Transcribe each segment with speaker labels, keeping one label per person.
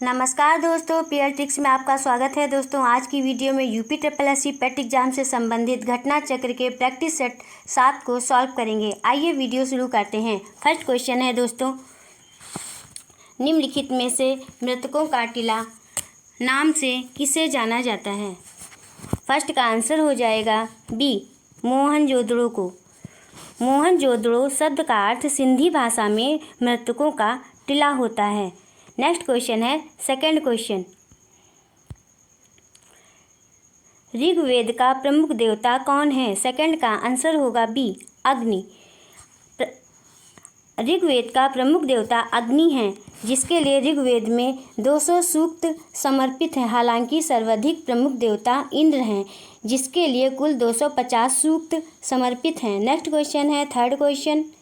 Speaker 1: नमस्कार दोस्तों, PL tricks में आपका स्वागत है। दोस्तों आज की वीडियो में यूपी SSC पेट एग्जाम से संबंधित घटना चक्र के प्रैक्टिस सेट 7 को सॉल्व करेंगे। आइए वीडियो शुरू करते हैं। फर्स्ट क्वेश्चन है दोस्तों, निम्नलिखित में से मृतकों का टीला नाम से किसे जाना जाता है? फर्स्ट का आंसर हो जाएगा बी, मोहनजोदड़ो को। मोहनजोदड़ो शब्द का अर्थ सिंधी भाषा में मृतकों का टीला होता है। नेक्स्ट क्वेश्चन है सेकंड क्वेश्चन, ऋग्वेद का प्रमुख देवता कौन है? सेकंड का आंसर होगा बी, अग्नि। ऋग्वेद का प्रमुख देवता अग्नि है, जिसके लिए ऋग्वेद में 200 सूक्त समर्पित है। हालांकि सर्वाधिक प्रमुख देवता इंद्र हैं, जिसके लिए कुल 250 सूक्त समर्पित हैं। नेक्स्ट क्वेश्चन है थर्ड क्वेश्चन,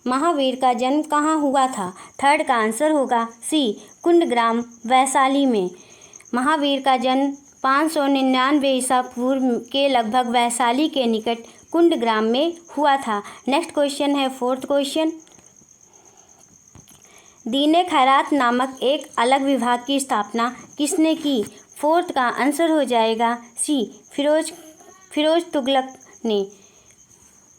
Speaker 1: महावीर का जन्म कहाँ हुआ था? थर्ड का आंसर होगा सी, कुंडग्राम वैशाली में। महावीर का जन्म 599 ईसा पूर्व के लगभग वैशाली के निकट कुंडग्राम में हुआ था। नेक्स्ट क्वेश्चन है फोर्थ क्वेश्चन, दीन खैरात नामक एक अलग विभाग की स्थापना किसने की? फोर्थ का आंसर हो जाएगा सी, फिरोज तुगलक ने।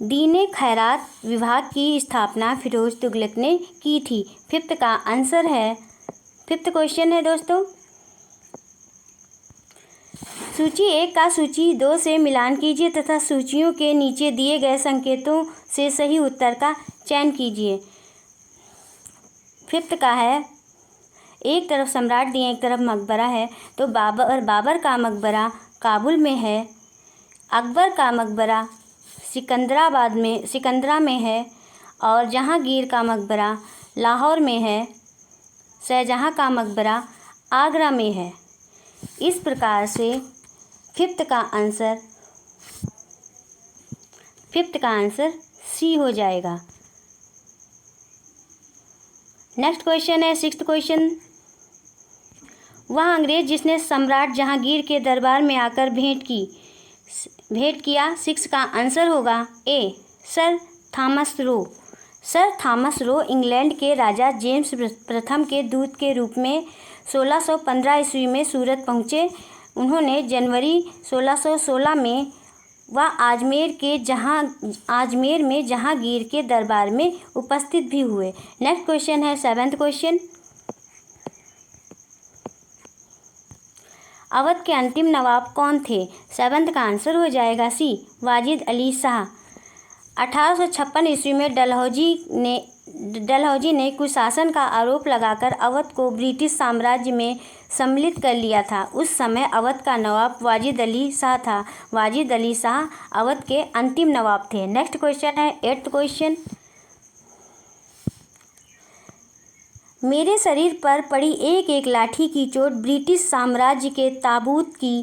Speaker 1: दीन खैरात विभाग की स्थापना फिरोज तुगलक ने की थी। फिफ्थ का आंसर है, फिफ्थ क्वेश्चन है दोस्तों, सूची 1 का सूची 2 से मिलान कीजिए तथा सूचियों के नीचे दिए गए संकेतों से सही उत्तर का चयन कीजिए। फिफ्थ का है, एक तरफ सम्राट दिए एक तरफ मकबरा है, तो बाबर का मकबरा काबुल में है, अकबर का मकबरा सिकंदरा में है और जहांगीर का मकबरा लाहौर में है, शाहजहां का मकबरा आगरा में है। इस प्रकार से फिफ्थ का आंसर सी हो जाएगा। नेक्स्ट क्वेश्चन है सिक्स्थ क्वेश्चन, वह अंग्रेज जिसने सम्राट जहांगीर के दरबार में आकर भेंट किया। 6 का आंसर होगा A, sir Thomas Roe. Sir Thomas Roe England के राजा जेम्स प्रथम के दूत के रूप में 1615 ईस्वी में सूरत पहुँचे। उन्होंने जनवरी 1616 में वह आजमेर में जहांगीर के दरबार में उपस्थित भी हुए। नेक्स्ट क्वेश्चन है सेवेंथ क्वेश्चन, अवध के अंतिम नवाब कौन थे? सेवंथ का आंसर हो जाएगा सी, वाजिद अली शाह। 1856 ईस्वी में डलहौजी ने कुशासन का आरोप लगाकर अवध को ब्रिटिश साम्राज्य में सम्मिलित कर लिया था। उस समय अवध का नवाब वाजिद अली शाह था। वाजिद अली शाह अवध के अंतिम नवाब थे। नेक्स्ट क्वेश्चन है एट्थ क्वेश्चन, मेरे शरीर पर पड़ी एक एक लाठी की चोट ब्रिटिश साम्राज्य के ताबूत की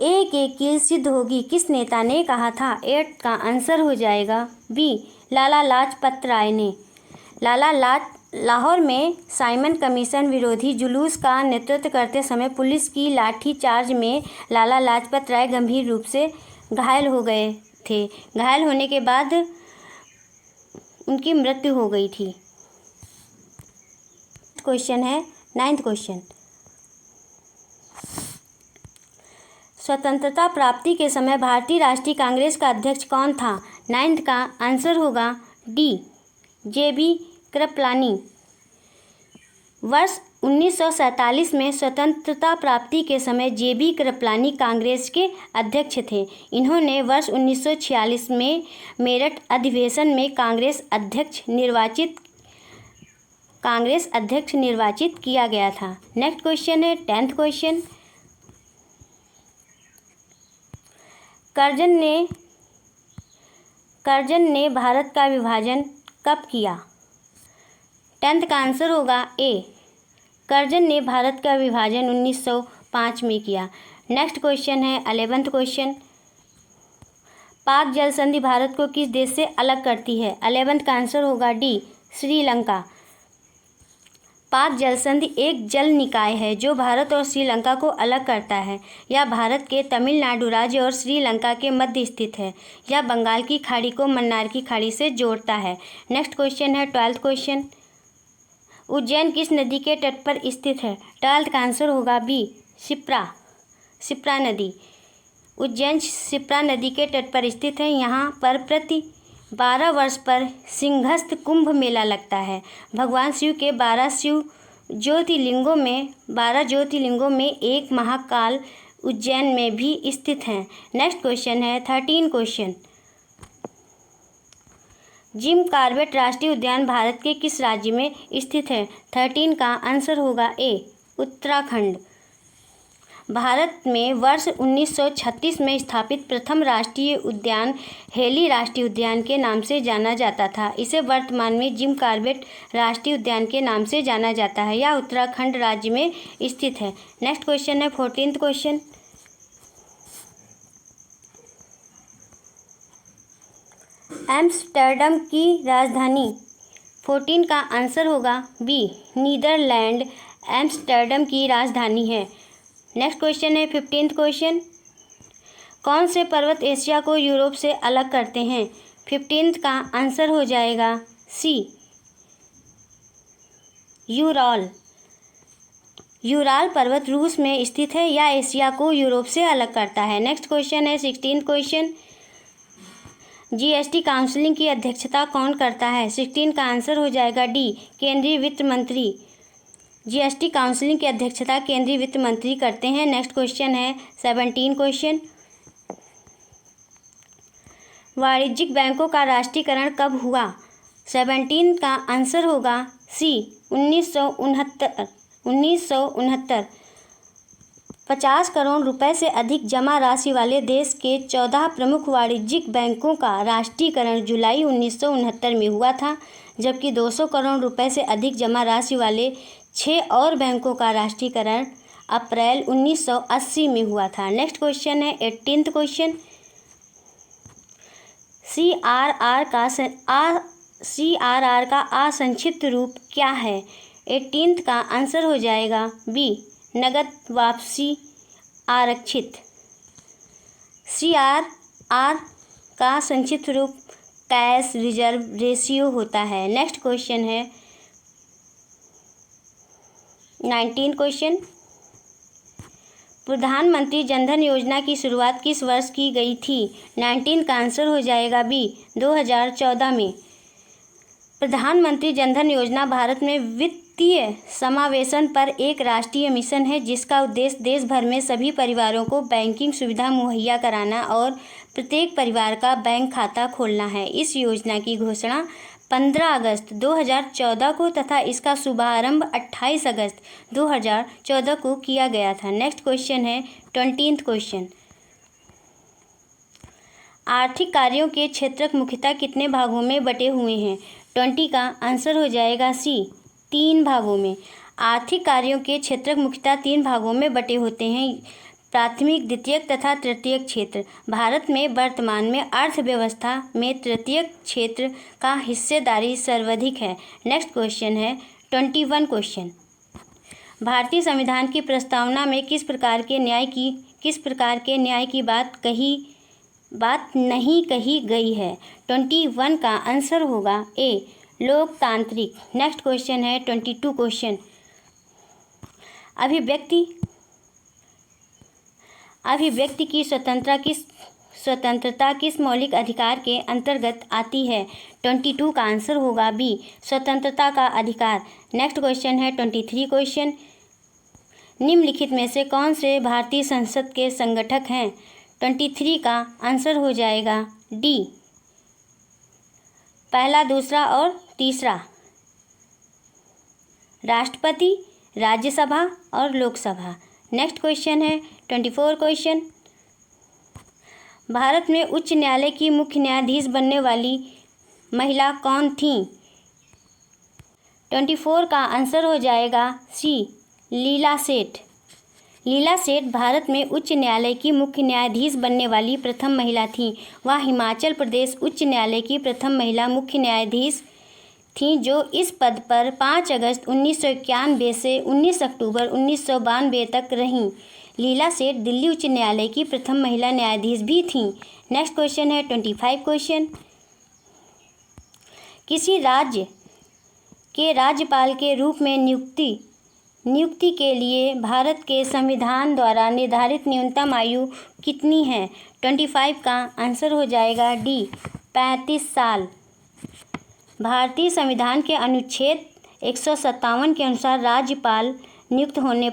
Speaker 1: एक एक कील सिद्ध होगी, किस नेता ने कहा था? 8 का आंसर हो जाएगा बी, लाला लाजपत राय ने। लाहौर में साइमन कमीशन विरोधी जुलूस का नेतृत्व करते समय पुलिस की लाठी चार्ज में लाला लाजपत राय गंभीर रूप से घायल हो गए थे। घायल होने के बाद उनकी मृत्यु हो गई थी। क्वेश्चन है नाइन्थ क्वेश्चन, स्वतंत्रता प्राप्ति के समय भारतीय राष्ट्रीय कांग्रेस का अध्यक्ष कौन था? नाइन्थ का आंसर होगा डी, JB कृपलानी। वर्ष 1947 में स्वतंत्रता प्राप्ति के समय JB कृपलानी कांग्रेस के अध्यक्ष थे। इन्होंने वर्ष 1946 में मेरठ अधिवेशन में कांग्रेस अध्यक्ष निर्वाचित किया गया था। नेक्स्ट क्वेश्चन है 10th क्वेश्चन, कर्जन ने भारत का विभाजन कब किया? 10th का आंसर होगा ए, कर्जन ने भारत का विभाजन 1905 में किया। नेक्स्ट क्वेश्चन है 11th क्वेश्चन, पाक जल संधि भारत को किस देश से अलग करती है? 11th का आंसर होगा डी, श्रीलंका। पाक जल संधि एक जल निकाय है जो भारत और श्रीलंका को अलग करता है। यह भारत के तमिलनाडु राज्य और श्रीलंका के मध्य स्थित है। यह बंगाल की खाड़ी को मन्नार की खाड़ी से जोड़ता है। नेक्स्ट क्वेश्चन है 12th क्वेश्चन, उज्जैन किस नदी के तट पर स्थित है? 12th का आंसर होगा बी, शिप्रा नदी। उज्जैन शिप्रा नदी के तट पर स्थित है। यहाँ पर प्रति 12 वर्ष पर सिंहस्थ कुंभ मेला लगता है। भगवान शिव के 12 ज्योतिर्लिंगों में एक महाकाल उज्जैन में भी स्थित हैं। नेक्स्ट क्वेश्चन है 13 क्वेश्चन। जिम कॉर्बेट राष्ट्रीय उद्यान भारत के किस राज्य में स्थित है? 13 का आंसर होगा ए, उत्तराखंड। भारत में वर्ष 1936 में स्थापित प्रथम राष्ट्रीय उद्यान हेली राष्ट्रीय उद्यान के नाम से जाना जाता था। इसे वर्तमान में जिम कॉर्बेट राष्ट्रीय उद्यान के नाम से जाना जाता है। यह उत्तराखंड राज्य में स्थित है। नेक्स्ट क्वेश्चन है 14th क्वेश्चन। एम्स्टर्डम की राजधानी? 14 का आंसर होगा बी, नीदरलैंड एम्स्टर्डम की राजधानी है। नेक्स्ट क्वेश्चन है 15th क्वेश्चन। कौन से पर्वत एशिया को यूरोप से अलग करते हैं? 15th का आंसर हो जाएगा सी, यूराल। यूराल पर्वत रूस में स्थित है। यह एशिया को यूरोप से अलग करता है। नेक्स्ट क्वेश्चन है 16th क्वेश्चन। जीएसटी काउंसिलिंग की अध्यक्षता कौन करता है? 16 का आंसर हो जाएगा डी, केंद्रीय वित्त मंत्री। जीएसटी काउंसिलिंग की अध्यक्षता केंद्रीय वित्त मंत्री करते हैं। नेक्स्ट क्वेश्चन है 17 क्वेश्चन। वाणिज्यिक बैंकों का राष्ट्रीयकरण कब हुआ? 17 का आंसर होगा सी, 1969। 50 करोड़ रुपए से अधिक जमा राशि वाले देश के 14 प्रमुख वाणिज्यिक बैंकों का राष्ट्रीयकरण जुलाई 1969 में हुआ था, जबकि 200 करोड़ रुपए से अधिक जमा राशि वाले 6 और बैंकों का राष्ट्रीयकरण अप्रैल 1980 में हुआ था। नेक्स्ट क्वेश्चन है 18th क्वेश्चन। CRR का असंक्षिप्त रूप क्या है? 18th का आंसर हो जाएगा बी, नगद वापसी आरक्षित। CRR का संक्षिप्त रूप कैश रिजर्व रेशियो होता है। नेक्स्ट क्वेश्चन है 19 क्वेश्चन। प्रधानमंत्री जनधन योजना की शुरुआत किस वर्ष की गई थी? 19 का आंसर हो जाएगा बी, 2014 में। प्रधानमंत्री जनधन योजना भारत में वित्तीय समावेशन पर एक राष्ट्रीय मिशन है, जिसका उद्देश्य देश भर में सभी परिवारों को बैंकिंग सुविधा मुहैया कराना और प्रत्येक परिवार का बैंक खाता खोलना है। इस योजना की घोषणा 15 अगस्त 2014 को तथा इसका शुभारंभ 28 अगस्त 2014 को किया गया था। नेक्स्ट क्वेश्चन है 20th क्वेश्चन। आर्थिक कार्यों के क्षेत्रक मुख्यतः कितने भागों में बटे हुए हैं? 20 का आंसर हो जाएगा सी, 3 भागों में। आर्थिक कार्यों के क्षेत्रक मुख्यतः 3 भागों में बटे होते हैं, प्राथमिक, द्वितीयक तथा तृतीयक क्षेत्र। भारत में वर्तमान में अर्थव्यवस्था में तृतीयक क्षेत्र का हिस्सेदारी सर्वाधिक है। नेक्स्ट क्वेश्चन है 21 क्वेश्चन। भारतीय संविधान की प्रस्तावना में किस प्रकार के न्याय की बात नहीं कही गई है? 21 का आंसर होगा ए, लोकतांत्रिक। नेक्स्ट क्वेश्चन है 22 क्वेश्चन। अभिव्यक्ति की स्वतंत्रता किस मौलिक अधिकार के अंतर्गत आती है? 22 का आंसर होगा बी, स्वतंत्रता का अधिकार। नेक्स्ट क्वेश्चन है 23 क्वेश्चन। निम्नलिखित में से कौन से भारतीय संसद के संगठक हैं? 23 का आंसर हो जाएगा डी, पहला, दूसरा और तीसरा, राष्ट्रपति, राज्यसभा और लोकसभा। नेक्स्ट क्वेश्चन है 24 क्वेश्चन। भारत में उच्च न्यायालय की मुख्य न्यायाधीश बनने वाली महिला कौन थीं? 24 का आंसर हो जाएगा सी, लीला सेठ। लीला सेठ भारत में उच्च न्यायालय की मुख्य न्यायाधीश बनने वाली प्रथम महिला थीं। वह हिमाचल प्रदेश उच्च न्यायालय की प्रथम महिला मुख्य न्यायाधीश थीं, जो इस पद पर 5 अगस्त 1991 से 19 अक्टूबर 1992 तक रहीं। लीला सेठ दिल्ली उच्च न्यायालय की प्रथम महिला न्यायाधीश भी थीं। नेक्स्ट क्वेश्चन है 25 क्वेश्चन। किसी राज्य के राज्यपाल के रूप में नियुक्ति के लिए भारत के संविधान द्वारा निर्धारित न्यूनतम आयु कितनी है? 25 का आंसर हो जाएगा डी 35 साल। भारतीय संविधान के अनुच्छेद 157 के अनुसार राज्यपाल नियुक्त होने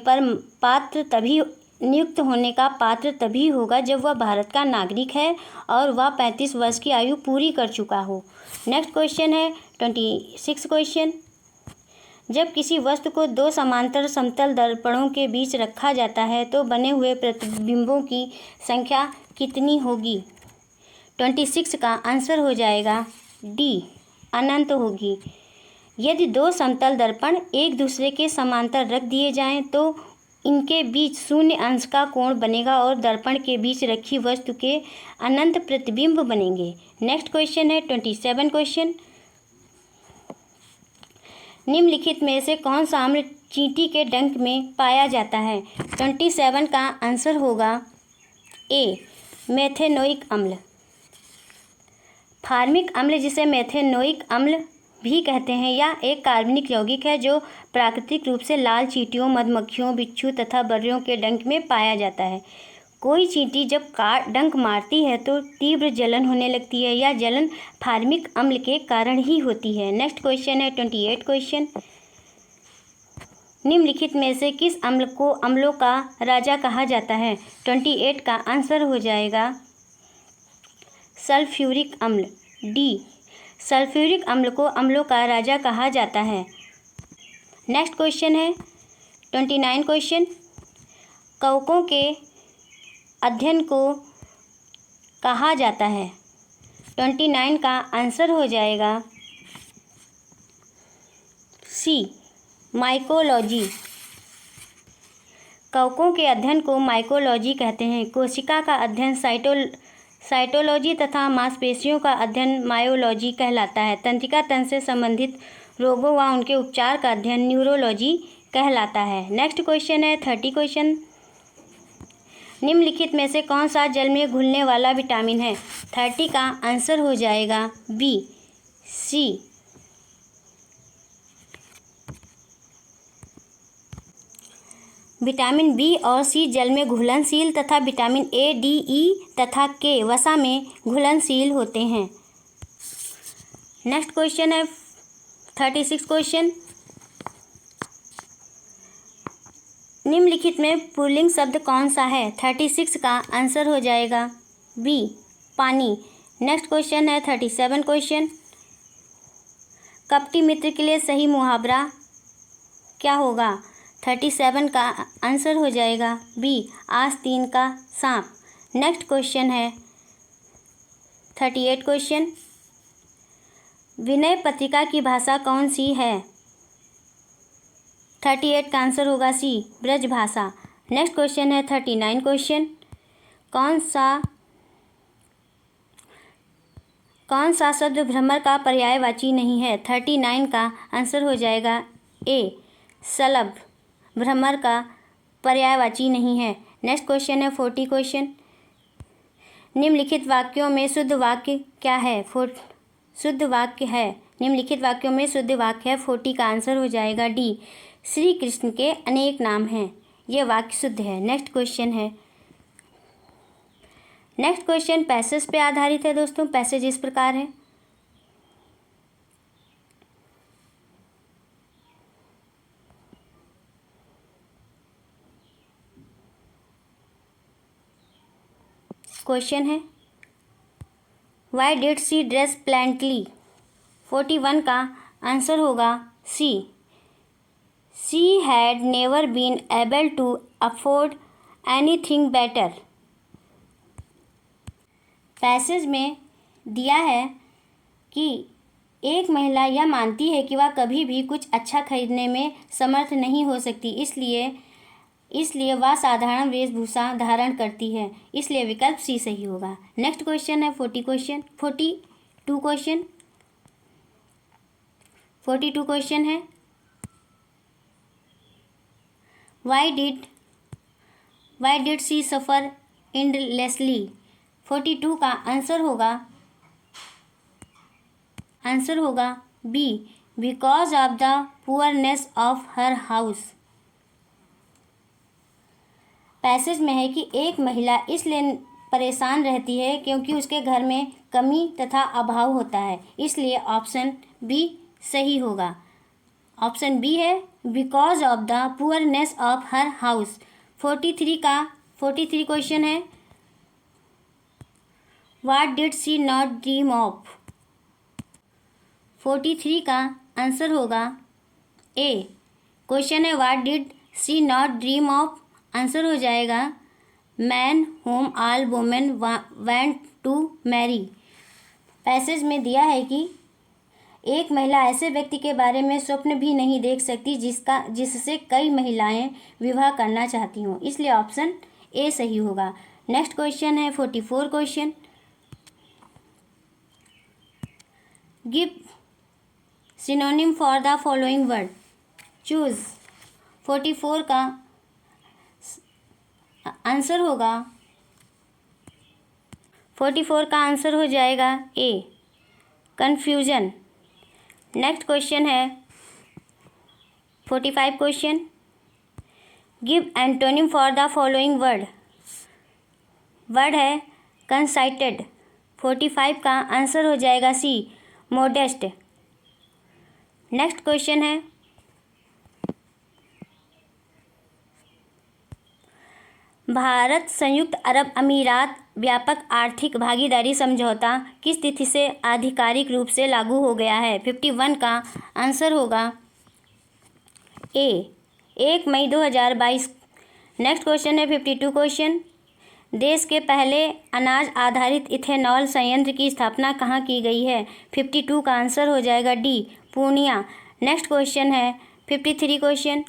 Speaker 1: का पात्र तभी होगा जब वह भारत का नागरिक है और वह 35 वर्ष की आयु पूरी कर चुका हो। नेक्स्ट क्वेश्चन है 26 क्वेश्चन। जब किसी वस्तु को दो समांतर समतल दर्पणों के बीच रखा जाता है तो बने हुए प्रतिबिंबों की संख्या कितनी होगी? 26 का आंसर हो जाएगा डी अनंत होगी। यदि दो समतल दर्पण एक दूसरे के समांतर रख दिए जाएं तो इनके बीच शून्य अंश का कोण बनेगा और दर्पण के बीच रखी वस्तु के अनंत प्रतिबिंब बनेंगे। नेक्स्ट क्वेश्चन है 27 क्वेश्चन। निम्नलिखित में से कौन सा अम्ल चींटी के डंक में पाया जाता है? 27 का आंसर होगा ए मेथेनोइक अम्ल। फार्मिक अम्ल, जिसे मेथेनोइक अम्ल भी कहते हैं, यह एक कार्बनिक यौगिक है जो प्राकृतिक रूप से लाल चींटियों, मधुमक्खियों, बिच्छू तथा बर्रियों के डंक में पाया जाता है। कोई चींटी जब डंक मारती है तो तीव्र जलन होने लगती है। यह जलन फार्मिक अम्ल के कारण ही होती है। नेक्स्ट क्वेश्चन है 28 क्वेश्चन। निम्नलिखित में से किस अम्ल को अम्लों का राजा कहा जाता है? 28 का आंसर हो जाएगा सल्फ्यूरिक अम्ल डी। सल्फ्यूरिक अम्ल को अम्लों का राजा कहा जाता है। नेक्स्ट क्वेश्चन है 29 क्वेश्चन। कवकों के अध्ययन को कहा जाता है? 29 का आंसर हो जाएगा सी माइकोलॉजी। कवकों के अध्ययन को माइकोलॉजी कहते हैं। कोशिका का अध्ययन साइटोलॉजी तथा मांसपेशियों का अध्ययन मायोलॉजी कहलाता है। तंत्रिका तंत्र से संबंधित रोगों व उनके उपचार का अध्ययन न्यूरोलॉजी कहलाता है। नेक्स्ट क्वेश्चन है 30 क्वेश्चन। निम्नलिखित में से कौन सा जल में घुलने वाला विटामिन है? 30 का आंसर हो जाएगा बी सी। विटामिन बी और सी जल में घुलनशील तथा विटामिन ए, डी, ई तथा के वसा में घुलनशील होते हैं। नेक्स्ट क्वेश्चन है 36 क्वेश्चन। निम्नलिखित में पुल्लिंग शब्द कौन सा है? 36 का आंसर हो जाएगा बी पानी। नेक्स्ट क्वेश्चन है 37 क्वेश्चन। कपटी मित्र के लिए सही मुहावरा क्या होगा? 37 का आंसर हो जाएगा बी आस्तीन का सांप। नेक्स्ट क्वेश्चन है 38 क्वेश्चन। विनय पत्रिका की भाषा कौन सी है? 38 का आंसर होगा सी ब्रज भाषा। नेक्स्ट क्वेश्चन है 39 क्वेश्चन। कौन सा शब्द भ्रमर का पर्यायवाची नहीं है? 39 का आंसर हो जाएगा ए शलभ भ्रमर का पर्यायवाची नहीं है। नेक्स्ट क्वेश्चन है 40 क्वेश्चन। निम्नलिखित वाक्यों में शुद्ध वाक्य क्या है? शुद्ध वाक्य है। निम्नलिखित वाक्यों में शुद्ध वाक्य है। 40 का आंसर हो जाएगा डी श्री कृष्ण के अनेक नाम हैं। यह वाक्य शुद्ध है। नेक्स्ट क्वेश्चन पैसेज पे आधारित है दोस्तों। पैसेज इस प्रकार है। क्वेश्चन है why did she dress plainly? 41 का आंसर होगा she had never been able to afford anything better. Passage में दिया है कि एक महिला यह मानती है कि वह कभी भी कुछ अच्छा खरीदने में समर्थ नहीं हो सकती, इसलिए वह साधारण वेशभूषा धारण करती है। इसलिए विकल्प सी सही होगा। नेक्स्ट क्वेश्चन है 42 क्वेश्चन है why did she suffer endlessly? 42 का आंसर होगा B because of the poorness of her house. Passage में है कि एक महिला इसलिए परेशान रहती है क्योंकि उसके घर में कमी तथा अभाव होता है, इसलिए ऑप्शन बी सही होगा। ऑप्शन बी है because of the poorness of her house. 43 question है, what did she not dream of. 43 का आंसर होगा ए। क्वेश्चन है what did she not dream of, answer हो जाएगा man home all women want to marry. Passage में दिया है कि एक महिला ऐसे व्यक्ति के बारे में स्वप्न भी नहीं देख सकती जिससे कई महिलाएं विवाह करना चाहती हों, इसलिए ऑप्शन ए सही होगा। नेक्स्ट क्वेश्चन है 44 question, give synonym for the following word, choose. 44 का आंसर होगा 44 का आंसर हो जाएगा ए, कन्फ्यूजन। नेक्स्ट क्वेश्चन है 45 question, give antonym for the following word. Word है कंसाइटेड। 45 का आंसर हो जाएगा सी, मोडेस्ट। नेक्स्ट क्वेश्चन है भारत संयुक्त अरब अमीरात व्यापक आर्थिक भागीदारी समझौता किस तिथि से आधिकारिक रूप से लागू हो गया है। 51 का आंसर होगा ए, 1 मई 2022। नेक्स्ट क्वेश्चन है 52 क्वेश्चन, देश के पहले अनाज आधारित इथेनॉल संयंत्र की स्थापना कहाँ की गई है। 52 का आंसर हो जाएगा डी, पूर्णिया। नेक्स्ट क्वेश्चन है 53 क्वेश्चन,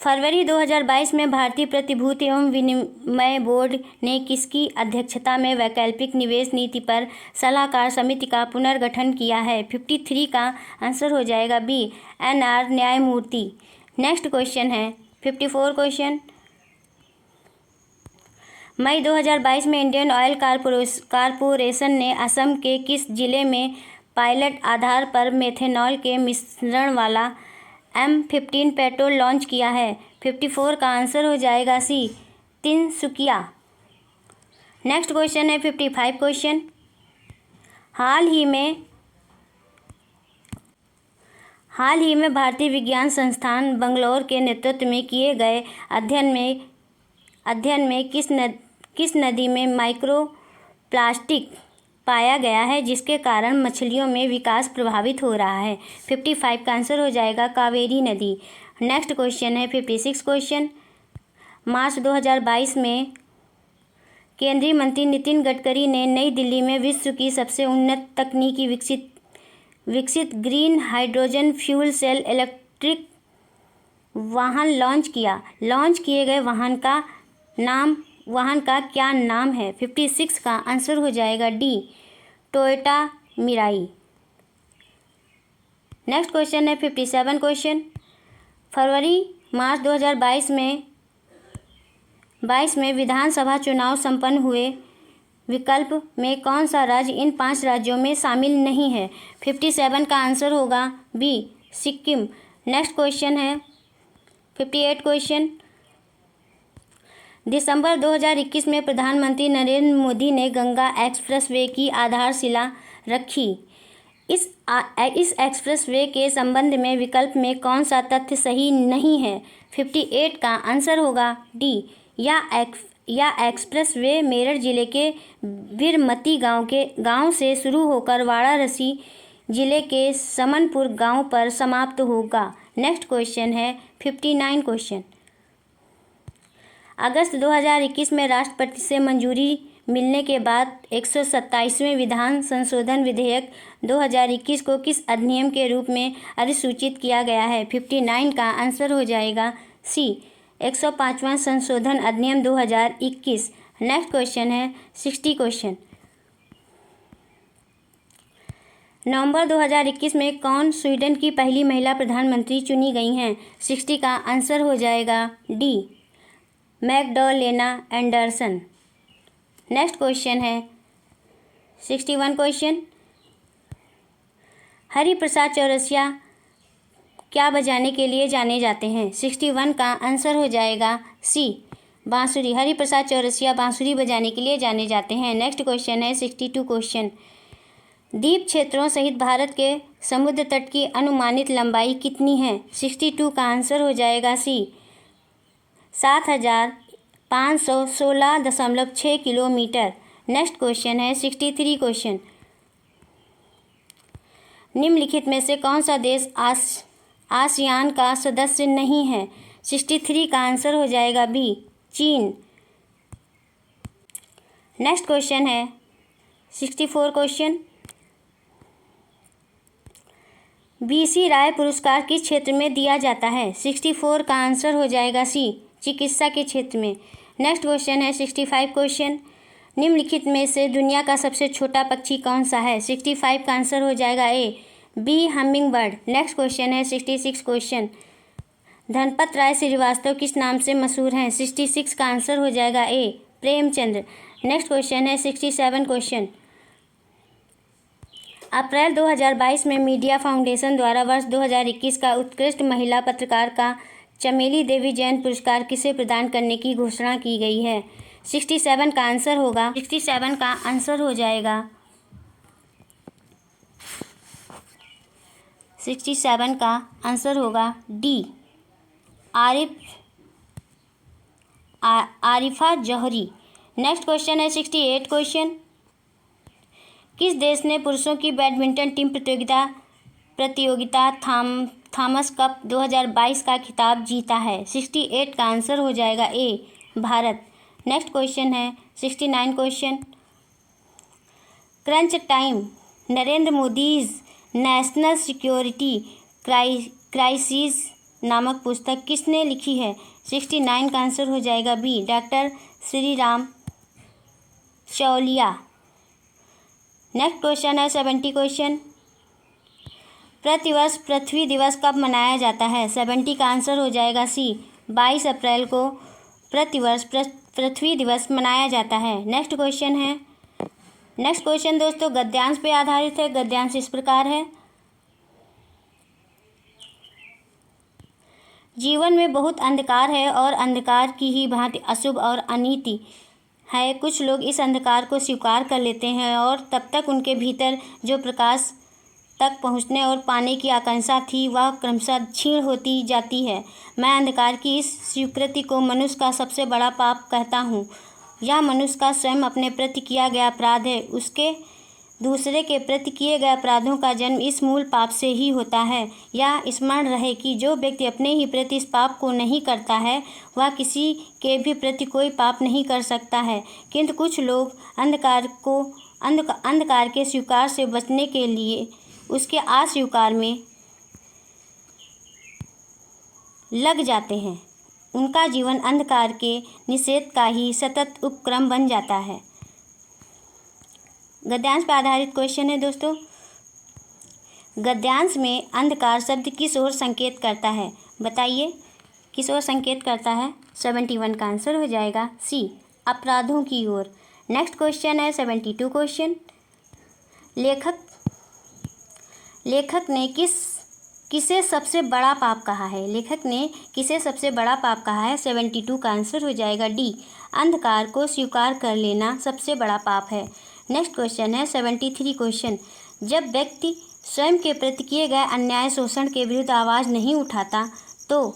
Speaker 1: फरवरी 2022 में भारतीय प्रतिभूति एवं विनिमय बोर्ड ने किसकी अध्यक्षता में वैकल्पिक निवेश नीति पर सलाहकार समिति का पुनर्गठन किया है। 53 का आंसर हो जाएगा बी, एन.आर. न्यायमूर्ति। नेक्स्ट क्वेश्चन है 54 क्वेश्चन, मई 2022 में इंडियन ऑयल कारपोरेशन ने असम के किस जिले में पायलट आधार पर मेथेनॉल के मिश्रण वाला M15 पेट्रोल लॉन्च किया है। 54 का आंसर हो जाएगा सी, तिनसुकिया। नेक्स्ट क्वेश्चन है 55 क्वेश्चन, हाल ही में भारतीय विज्ञान संस्थान बंगलौर के नेतृत्व में किए गए अध्ययन में किस नदी में माइक्रो प्लास्टिक पाया गया है जिसके कारण मछलियों में विकास प्रभावित हो रहा है। 55 का आंसर हो जाएगा कावेरी नदी। नेक्स्ट क्वेश्चन है 56 क्वेश्चन, मार्च 2022 में केंद्रीय मंत्री नितिन गडकरी ने नई दिल्ली में विश्व की सबसे उन्नत तकनीकी विकसित green hydrogen fuel cell electric वाहन लॉन्च किए गए वाहन का क्या नाम है। 56 का आंसर हो जाएगा D, Toyota Mirai. Next question है 57 क्वेश्चन, फरवरी मार्च 2022 में विधानसभा चुनाव संपन्न हुए, विकल्प में कौन सा राज्य इन 5 राज्यों में शामिल नहीं है। 57 का आंसर होगा बी, सिक्किम। नेक्स्ट क्वेश्चन है 58 क्वेश्चन, दिसंबर 2021 में प्रधानमंत्री नरेंद्र मोदी ने गंगा एक्सप्रेसवे की आधारशिला रखी। इस एक्सप्रेसवे के संबंध में विकल्प में कौन सा तथ्य सही नहीं है। 58 का आंसर होगा डी, या एक्सप्रेसवे मेरठ जिले के बीरमती गांव से शुरू होकर वाराणसी जिले के समनपुर गांव पर समाप्त होगा। नेक्स्ट क्वेश्चन है 59 क्वेश्चन, अगस्त 2021 में राष्ट्रपति से मंजूरी मिलने के बाद 127वें विधान संशोधन विधेयक 2021 को किस अधिनियम के रूप में अधिसूचित किया गया है। 59 का आंसर हो जाएगा सी, 105वां संशोधन अधिनियम 2021। नेक्स्ट क्वेश्चन है 60 क्वेश्चन, नवंबर 2021 में कौन स्वीडन की पहली महिला प्रधानमंत्री चुनी गई हैं। 60 का आंसर हो जाएगा डी, मैग्डलेना एंडरसन। नेक्स्ट क्वेश्चन है 61 क्वेश्चन, हरिप्रसाद चौरसिया क्या बजाने के लिए जाने जाते हैं? 61 का आंसर हो जाएगा सी, बांसुरी। हरिप्रसाद चौरसिया बांसुरी बजाने के लिए जाने जाते हैं। नेक्स्ट क्वेश्चन है 62 क्वेश्चन, द्वीप क्षेत्रों सहित भारत के समुद्र तट की अनुमानित लंबाई कितनी है? 62 का आंसर हो जाएगा सी, 7,516.6 किलोमीटर। नेक्स्ट क्वेश्चन है 63 क्वेश्चन, निम्नलिखित में से कौन सा देश आसियान का सदस्य नहीं है? 63 का आंसर हो जाएगा बी, चीन। नेक्स्ट क्वेश्चन है 64 क्वेश्चन, बीसी राय पुरस्कार किस क्षेत्र में दिया जाता है? 64 का आंसर हो जाएगा सी, चिकित्सा के क्षेत्र में। नेक्स्ट क्वेश्चन है 65 क्वेश्चन, निम्नलिखित में से दुनिया का सबसे छोटा पक्षी कौन सा है? 65 का आंसर हो जाएगा A, B, humming bird. Next question है 66 क्वेश्चन, धनपत राय श्रीवास्तव किस नाम से मशहूर हैं? 66 का आंसर हो जाएगा ए, प्रेमचंद्र। नेक्स्ट क्वेश्चन है 67 क्वेश्चन, अप्रैल 2022 में मीडिया फाउंडेशन द्वारा वर्ष 2021 का उत्कृष्ट महिला पत्रकार का चमेली देवी जैन पुरस्कार किसे प्रदान करने की घोषणा की गई है? 67 का आंसर होगा, 67 का आंसर हो जाएगा 67 का आंसर होगा डी, आरिफा जौहरी। नेक्स्ट क्वेश्चन है 68 क्वेश्चन, किस देश ने पुरुषों की बैडमिंटन टीम प्रतियोगिता थॉमस कप 2022 का खिताब जीता है? 68 का आंसर हो जाएगा ए, भारत। नेक्स्ट क्वेश्चन है 69 question, crunch time Narendra Modi's national security crisis नामक पुस्तक किसने लिखी है? 69 का आंसर हो जाएगा B, doctor Shri Ram Chaulia. Next question है 70 क्वेश्चन, प्रतिवर्ष पृथ्वी दिवस कब मनाया जाता है? 70 का आंसर हो जाएगा सी, 22 अप्रैल को प्रतिवर्ष पृथ्वी दिवस मनाया जाता है। नेक्स्ट क्वेश्चन दोस्तों गद्यांश पे आधारित है। गद्यांश इस प्रकार है, जीवन में बहुत अंधकार है और अंधकार की ही भांति अशुभ और अनीति है। कुछ लोग इस अंधकार को स्वीकार कर लेते हैं और तब तक उनके भीतर जो प्रकाश तक पहुंचने और पाने की आकांक्षा थी वह क्रमशः क्षीण होती जाती है। मैं अंधकार की इस स्वीकृति को मनुष्य का सबसे बड़ा पाप कहता हूँ। यह मनुष्य का स्वयं अपने प्रति किया गया अपराध है। उसके दूसरे के प्रति किए गए अपराधों का जन्म इस मूल पाप से ही होता है। यह स्मरण रहे कि जो व्यक्ति अपने ही प्रति इस पाप को नहीं करता है वह किसी के भी प्रति कोई पाप नहीं कर सकता है। किंतु कुछ लोग अंधकार के स्वीकार से बचने के लिए उसके अस्वीकार में लग जाते हैं। उनका जीवन अंधकार के निषेध का ही सतत उपक्रम बन जाता है। गद्यांश पर आधारित क्वेश्चन है दोस्तों, गद्यांश में अंधकार शब्द किस ओर संकेत करता है? बताइए किस ओर संकेत करता है? 71 का आंसर हो जाएगा सी, अपराधों की ओर। नेक्स्ट क्वेश्चन है 72 क्वेश्चन, लेखक ने किसे सबसे बड़ा पाप कहा है? लेखक ने किसे सबसे बड़ा पाप कहा है? 72 का आंसर हो जाएगा डी, अंधकार को स्वीकार कर लेना सबसे बड़ा पाप है। नेक्स्ट क्वेश्चन है 73 क्वेश्चन, जब व्यक्ति स्वयं के प्रति किए गए अन्याय शोषण के विरुद्ध आवाज़ नहीं उठाता तो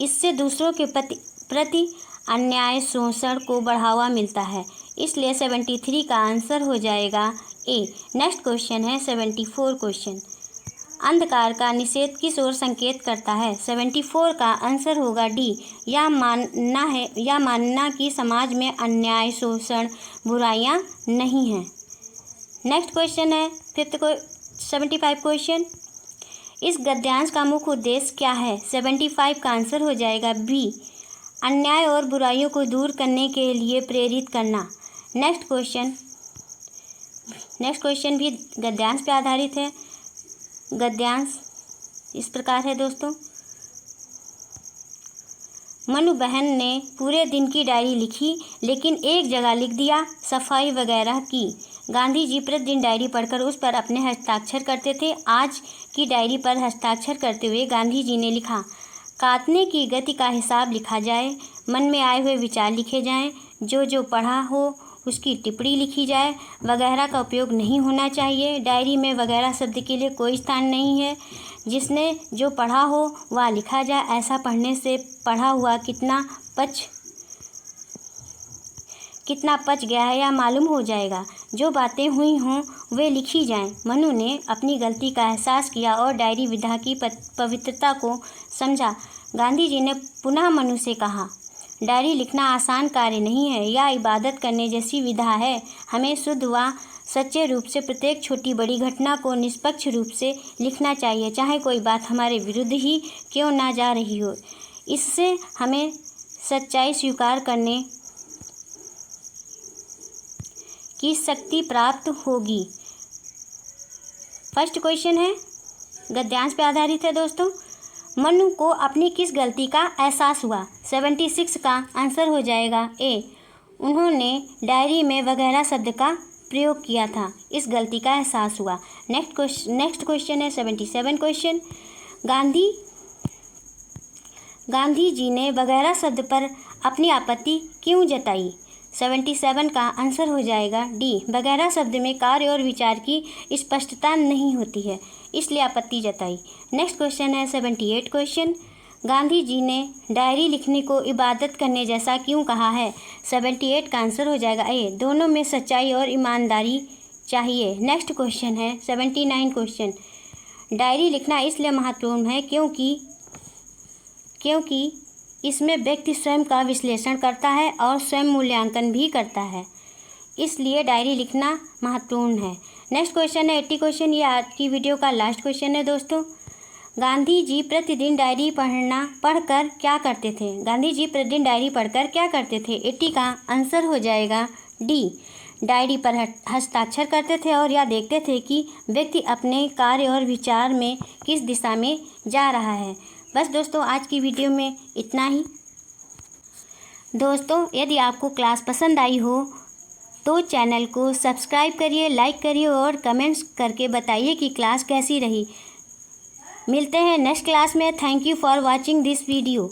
Speaker 1: इससे दूसरों के प्रति अन्याय शोषण को बढ़ावा मिलता है। इसलिए 73 का आंसर हो जाएगा ए। नेक्स्ट क्वेश्चन है 74 क्वेश्चन, अंधकार का निषेध किस ओर संकेत करता है? 74 का आंसर होगा डी, यह मानना कि समाज में अन्याय शोषण बुराइयां नहीं हैं। नेक्स्ट क्वेश्चन है 75 क्वेश्चन, इस गद्यांश का मुख्य उद्देश्य क्या है? 75 का आंसर हो जाएगा बी, अन्याय और बुराइयों को दूर करने के लिए प्रेरित करना। नेक्स्ट क्वेश्चन भी गद्यांश पर आधारित है। गद्यांश इस प्रकार है दोस्तों, मनु बहन ने पूरे दिन की डायरी लिखी, लेकिन एक जगह लिख दिया सफाई वगैरह की। गांधी जी प्रतिदिन डायरी पढ़कर उस पर अपने हस्ताक्षर करते थे। आज की डायरी पर हस्ताक्षर करते हुए गांधी जी ने लिखा, काटने की गति का हिसाब लिखा जाए, मन में आए हुए विचार लिखे जाएं, जो जो पढ़ा हो उसकी टिप्पणी लिखी जाए, वगैरह का उपयोग नहीं होना चाहिए। डायरी में वगैरह शब्द के लिए कोई स्थान नहीं है। जिसने जो पढ़ा हो वह लिखा जाए। ऐसा पढ़ने से पढ़ा हुआ कितना पच गया है यह मालूम हो जाएगा। जो बातें हुई हों वे लिखी जाएं। मनु ने अपनी गलती का एहसास किया और डायरी विधा की पवित्रता को समझा। गांधी जी ने पुनः मनु से कहा, डायरी लिखना आसान कार्य नहीं है, यह इबादत करने जैसी विधा है। हमें शुद्ध व सच्चे रूप से प्रत्येक छोटी बड़ी घटना को निष्पक्ष रूप से लिखना चाहिए, चाहे कोई बात हमारे विरुद्ध ही क्यों ना जा रही हो। इससे हमें सच्चाई स्वीकार करने की शक्ति प्राप्त होगी। फर्स्ट क्वेश्चन है, गद्यांश पे आधारित है दोस्तों। मनु को अपनी किस गलती का एहसास हुआ? 76 का आंसर हो जाएगा ए, उन्होंने डायरी में वगैरह शब्द का प्रयोग किया था, इस गलती का एहसास हुआ। नेक्स्ट क्वेश्चन है 77 क्वेश्चन। गांधी जी ने वगैरह शब्द पर अपनी आपत्ति क्यों जताई? 77 का आंसर हो जाएगा डी, वगैरह शब्द में कार्य और विचार की स्पष्टता नहीं होती है, इसलिए आपत्ति जताई। नेक्स्ट क्वेश्चन है 78 क्वेश्चन। गांधी जी ने डायरी लिखने को इबादत करने जैसा क्यों कहा है? 78 का आंसर हो जाएगा ए, दोनों में सच्चाई और ईमानदारी चाहिए। नेक्स्ट क्वेश्चन है 79 क्वेश्चन। डायरी लिखना इसलिए महत्वपूर्ण है क्योंकि इसमें व्यक्ति स्वयं का विश्लेषण करता है और स्वयं मूल्यांकन भी करता है, इसलिए डायरी लिखना महत्वपूर्ण है। नेक्स्ट क्वेश्चन है 80 क्वेश्चन। ये आज की वीडियो का लास्ट क्वेश्चन है दोस्तों। गांधी जी प्रतिदिन डायरी पढ़कर क्या करते थे? गांधी जी प्रतिदिन डायरी पढ़कर क्या करते थे? 80 का आंसर हो जाएगा डी, डायरी पर हस्ताक्षर करते थे और यह देखते थे कि व्यक्ति अपने कार्य और विचार में किस दिशा में जा रहा है। बस दोस्तों, आज की वीडियो में इतना ही। दोस्तों, यदि आपको क्लास पसंद आई हो तो चैनल को सब्सक्राइब करिए, लाइक करिए और कमेंट्स करके बताइए कि क्लास कैसी रही। मिलते हैं नेक्स्ट क्लास में। Thank you for watching this video.